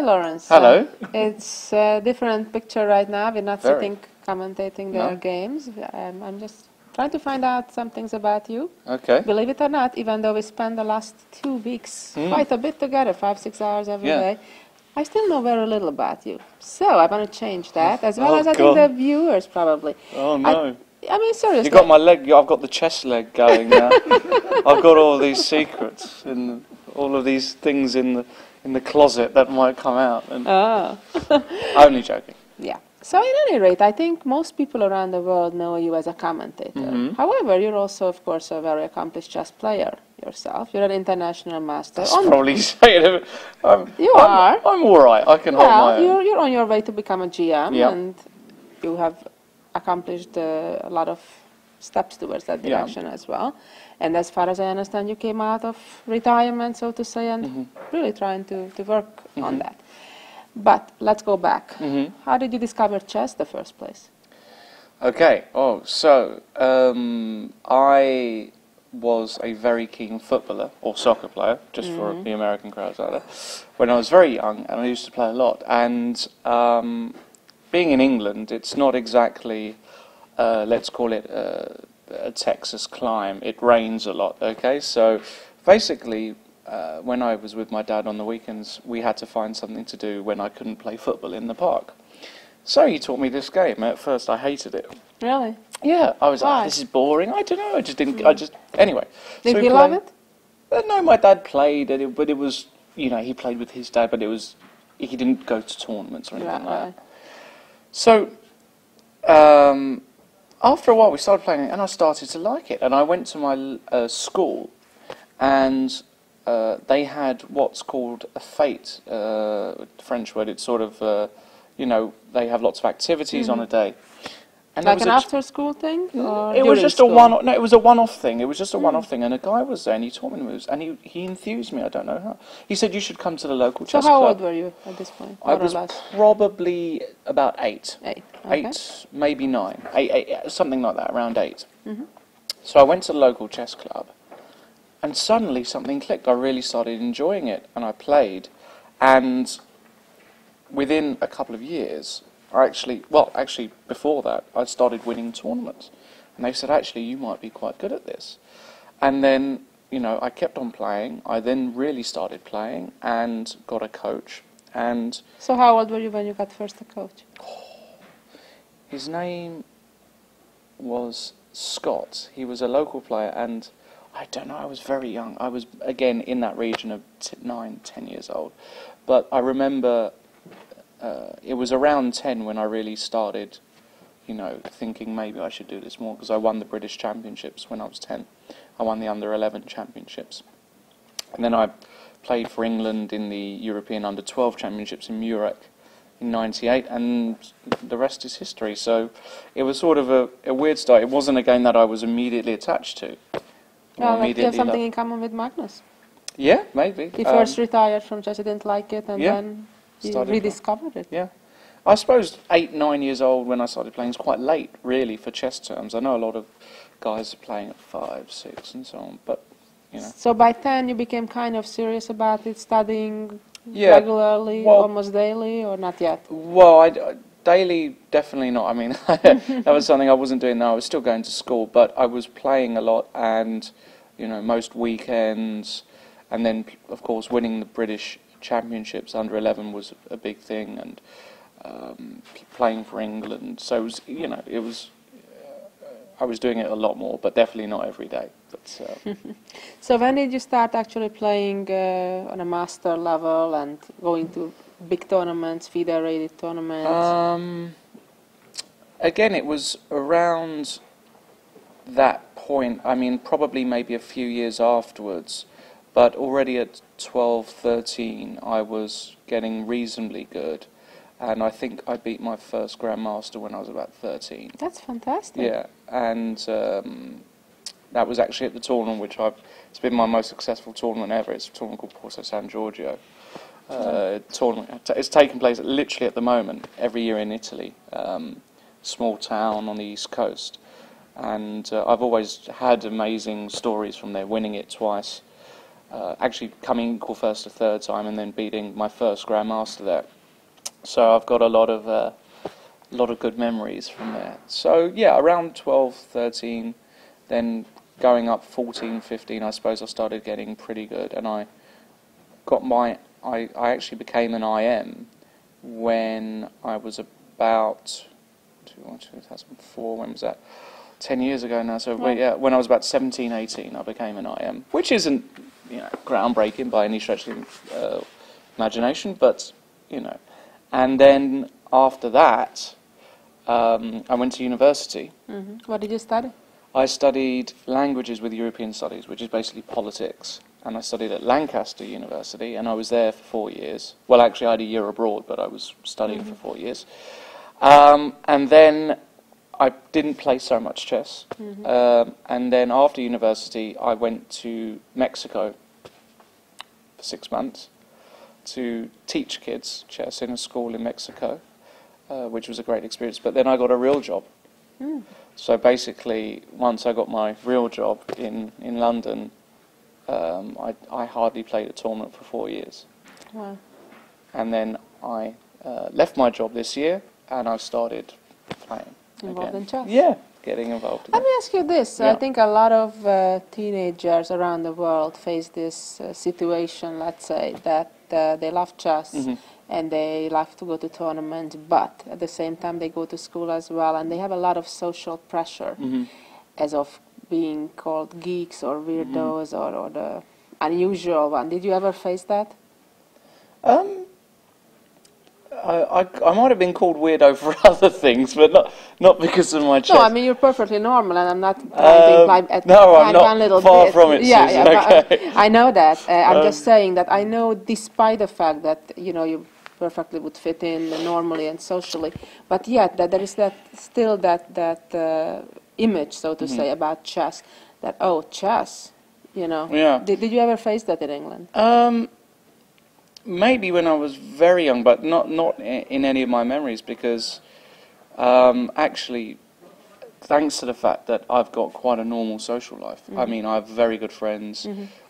Hi, Lawrence. Hello. It's a different picture right now. We're not Very. sitting commentating their No. games. I'm just trying to find out some things about you. Okay. Believe it or not, even though we spent the last 2 weeks quite a bit together, 5-6 hours every day, I still know very little about you. So I want to change that, as well as I think the viewers probably. Oh no. I mean, seriously. You got my leg. I've got the chest leg going now. I've got all these secrets and all of these things in the closet that might come out. And only joking. Yeah. So at any rate, I think most people around the world know you as a commentator. However, you're also, of course, a very accomplished chess player yourself. You're an international master. That's probably saying it. You are. I'm all right. I can hold my own. You're on your way to become a GM, Yep. and you have accomplished a lot of steps towards that direction as well. And as far as I understand, you came out of retirement, so to say, and really trying to work on that. But let's go back. How did you discover chess in the first place? Okay. Oh, so I was a very keen footballer or soccer player, just for the American crowds out there, when I was very young, and I used to play a lot. And being in England, it's not exactly, let's call it a Texas climb. It rains a lot, okay? So basically, when I was with my dad on the weekends, we had to find something to do when I couldn't play football in the park. So he taught me this game. At first, I hated it. Really? Yeah, I was like, this is boring. I don't know. I just didn't. Anyway. Did you love it? No, my dad played, but it was, he played with his dad, but he didn't go to tournaments or anything like that. So, after a while, we started playing it, and I started to like it. And I went to my school, and they had what's called a fete, French word. It's sort of, they have lots of activities on a day. And like an after-school thing? Or it was just a one. No, it was a one-off thing. It was just a one-off thing, and a guy was there, and he taught me the moves, and he enthused me. I don't know how. He said you should come to the local chess club. So how old were you at this point? I was probably about 8. 8. Okay. 8, maybe 9. 8, something like that, around 8. So I went to the local chess club, and suddenly something clicked. I really started enjoying it, and I played, and within a couple of years, actually before that, I started winning tournaments. And they said, actually, you might be quite good at this. And then, I kept on playing. I then really started playing and got a coach. And so how old were you when you got first a coach? His name was Scott. He was a local player, and I don't know, I was very young. I was, again, in that region of 9, 10 years old. But I remember it was around 10 when I really started, thinking maybe I should do this more, because I won the British Championships when I was 10. I won the Under-11 Championships. And then I played for England in the European Under-12 Championships in Munich in '98, and the rest is history. So it was sort of a weird start. It wasn't a game that I was immediately attached to. Well, you have something in common with Magnus. Yeah, maybe. He first retired from chess, he didn't like it, and then he rediscovered it. Yeah. I suppose 8, 9 years old when I started playing is quite late, really, for chess terms. I know a lot of guys are playing at 5, 6, and so on, but, So by 10 you became kind of serious about it, studying regularly, almost daily, or not yet? Well, daily, definitely not. I mean, that was something I wasn't doing now. I was still going to school, but I was playing a lot, and, most weekends, and then, of course, winning the British Championships Under-11 was a big thing, and playing for England. So it was, I was doing it a lot more, but definitely not every day. But, so when did you start actually playing on a master level and going to big tournaments, FIDE-rated tournaments? Again, it was around that point. I mean, probably maybe a few years afterwards. But already at 12, 13, I was getting reasonably good. And I think I beat my first Grandmaster when I was about 13. That's fantastic. Yeah, and that was actually at the tournament it's been my most successful tournament ever. It's a tournament called Porto San Giorgio. Tournament. It's taking place literally at the moment, every year in Italy. Small town on the East Coast. And I've always had amazing stories from there, winning it twice. actually coming equal first to third time and then beating my first Grandmaster there. So I've got a lot of good memories from there. So yeah, around 12, 13, then going up 14, 15, I suppose I started getting pretty good, and I actually became an IM when I was about 2004. When was that? 10 years ago now. So yeah, when I was about 17, 18, I became an IM, which isn't, you know, groundbreaking by any stretch of the imagination, but you know. And then after that, I went to university. What did you study? I studied languages with European studies, which is basically politics. And I studied at Lancaster University, and I was there for 4 years. Well, actually, I had a year abroad, but I was studying for 4 years. And then I didn't play so much chess. And then after university, I went to Mexico for 6 months to teach kids chess in a school in Mexico, which was a great experience. But then I got a real job. So basically, once I got my real job in London, I hardly played a tournament for 4 years. Wow. And then I left my job this year, and I started playing Involved again. in chess? Yeah, getting involved again. Let me ask you this. Yeah. I think a lot of teenagers around the world face this situation, let's say, that they love chess and they love to go to tournaments, but at the same time they go to school as well, and they have a lot of social pressure as of being called geeks or weirdos or the unusual one. Did you ever face that? I might have been called weirdo for other things, but not because of my chess. No, I mean, you're perfectly normal, and I'm not trying to imply at no, I'm not one little far bit. from it, Yeah, Susan, yeah, okay. I know that. I'm just saying that I know, despite the fact that, you know, you perfectly would fit in normally and socially, but yet that there is still that image, so to say, about chess, that, oh, chess, you know. Yeah. Did you ever face that in England? Maybe when I was very young, but not in any of my memories, because actually, thanks to the fact that I've got quite a normal social life. I mean, I have very good friends.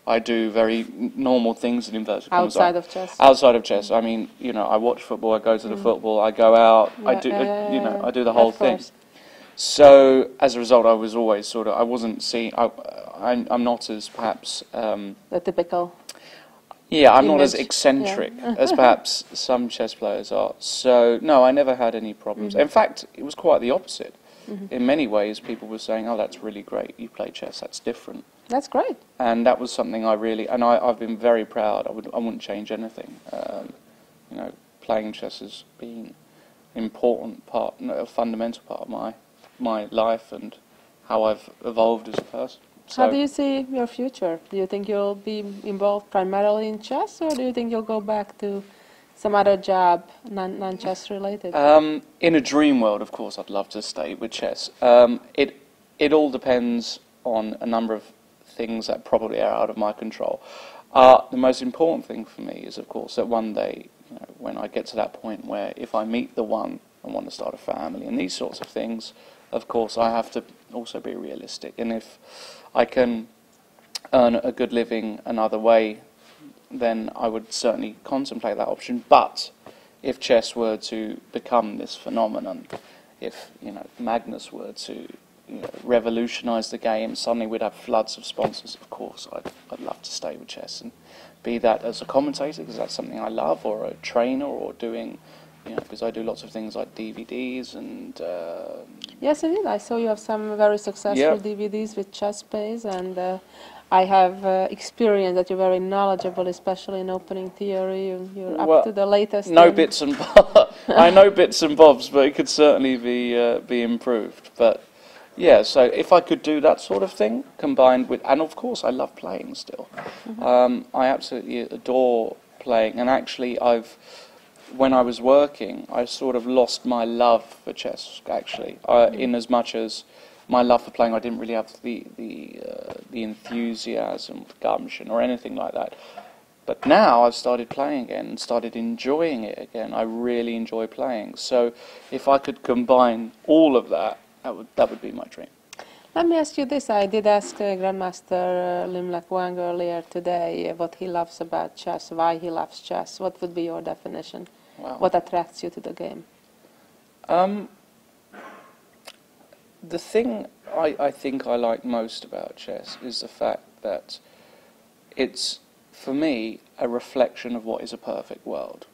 I do very normal things in inverted commas. Outside of chess? Outside of chess. I mean, you know, I watch football, I go to the football, I go out, I do, you know, I do the whole thing. So, as a result, I was always sort of, I wasn't seen, I'm not as perhaps... the typical... Yeah, I'm not image. as eccentric as perhaps some chess players are. So, no, I never had any problems. In fact, it was quite the opposite. In many ways, people were saying, oh, that's really great, you play chess, that's different. That's great. And that was something I really, and I've been very proud. I wouldn't change anything. You know, playing chess has been an important part, a fundamental part of my life and how I've evolved as a person. So, how do you see your future? Do you think you'll be involved primarily in chess, or do you think you'll go back to some other job, non-chess related? In a dream world, of course, I'd love to stay with chess. It all depends on a number of things that probably are out of my control. The most important thing for me is, of course, that one day, you know, when I get to that point where if I meet the one and want to start a family and these sorts of things, of course, I have to also be realistic. And if I can earn a good living another way, then I would certainly contemplate that option. But if chess were to become this phenomenon, if, you know, Magnus were to, you know, revolutionise the game, suddenly we'd have floods of sponsors. Of course, I'd love to stay with chess and be that as a commentator, because that's something I love, or a trainer, or doing, you know, because I do lots of things like DVDs and... Yes, indeed. I saw you have some very successful DVDs with chess plays, and I have experienced that you're very knowledgeable, especially in opening theory. You're up to the latest. No bits and bobs. I know bits and bobs, but it could certainly be improved. But yeah, so if I could do that sort of thing combined with, and of course I love playing still. I absolutely adore playing, and actually when I was working, I sort of lost my love for chess, actually, in as much as my love for playing, I didn't really have the enthusiasm, gumption, or anything like that. But now I've started playing again and started enjoying it again. I really enjoy playing. So if I could combine all of that, that would be my dream. Let me ask you this. I did ask Grandmaster Limlek Wang earlier today what he loves about chess, why he loves chess. What would be your definition? Wow. What attracts you to the game? The thing I think I like most about chess is the fact that it's, for me, a reflection of what is a perfect world.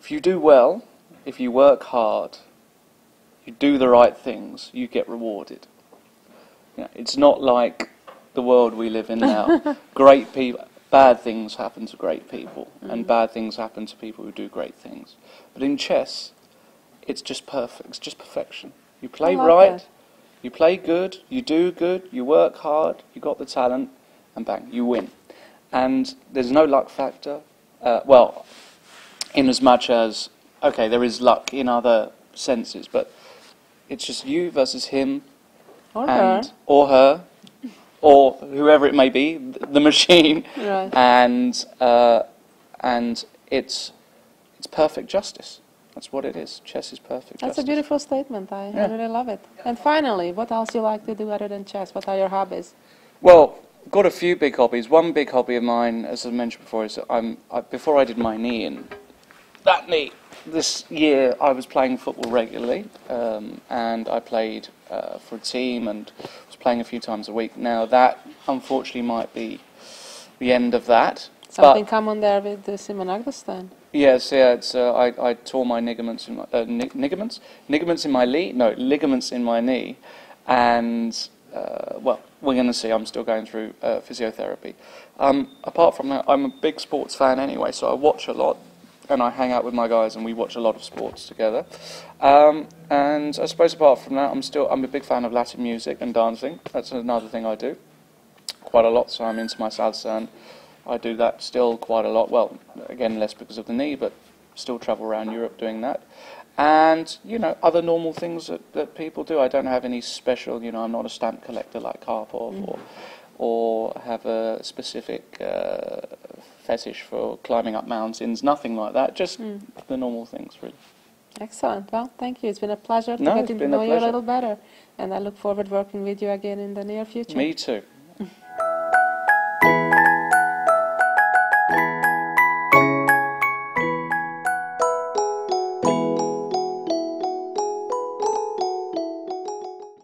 If you do well, if you work hard, you do the right things, you get rewarded. You know, it's not like the world we live in now. Great people, bad things happen to great people, and bad things happen to people who do great things. But in chess, it's just perfect. It's just perfection. You play right, that. you play good, you do good, you work hard, you got the talent, and bang, you win. And there's no luck factor. Well, in as much as, okay, there is luck in other senses, but it's just you versus him, Or her. or her, or whoever it may be, the machine, Right. and it's perfect justice. That's what it is. Chess is perfect That's justice. a beautiful statement. I Yeah. really love it. And finally, what else you like to do other than chess? What are your hobbies? Well, I've got a few big hobbies. One big hobby of mine, as I mentioned before, is that before I did my knee in, that knee, this year I was playing football regularly, and I played for a team and was playing a few times a week. Now that, unfortunately, might be the end of that. Something common there with the Simon Agdestein. Yes, yeah. It's I tore my ligaments in my ligaments in my knee, and well, we're going to see. I'm still going through physiotherapy. Apart from that, I'm a big sports fan anyway, so I watch a lot, and I hang out with my guys, and we watch a lot of sports together. And I suppose apart from that, I'm a big fan of Latin music and dancing. That's another thing I do quite a lot. So I'm into my salsa, and I do that still quite a lot. Well, again, less because of the knee, but still travel around Europe doing that. And, you know, other normal things that people do. I don't have any special, you know, I'm not a stamp collector like Karpov or have a specific fetish for climbing up mountains, nothing like that. Just the normal things, really. Excellent. Well, thank you. It's been a pleasure to No, get it's to been know a you a pleasure. little better. And I look forward to working with you again in the near future. Me too.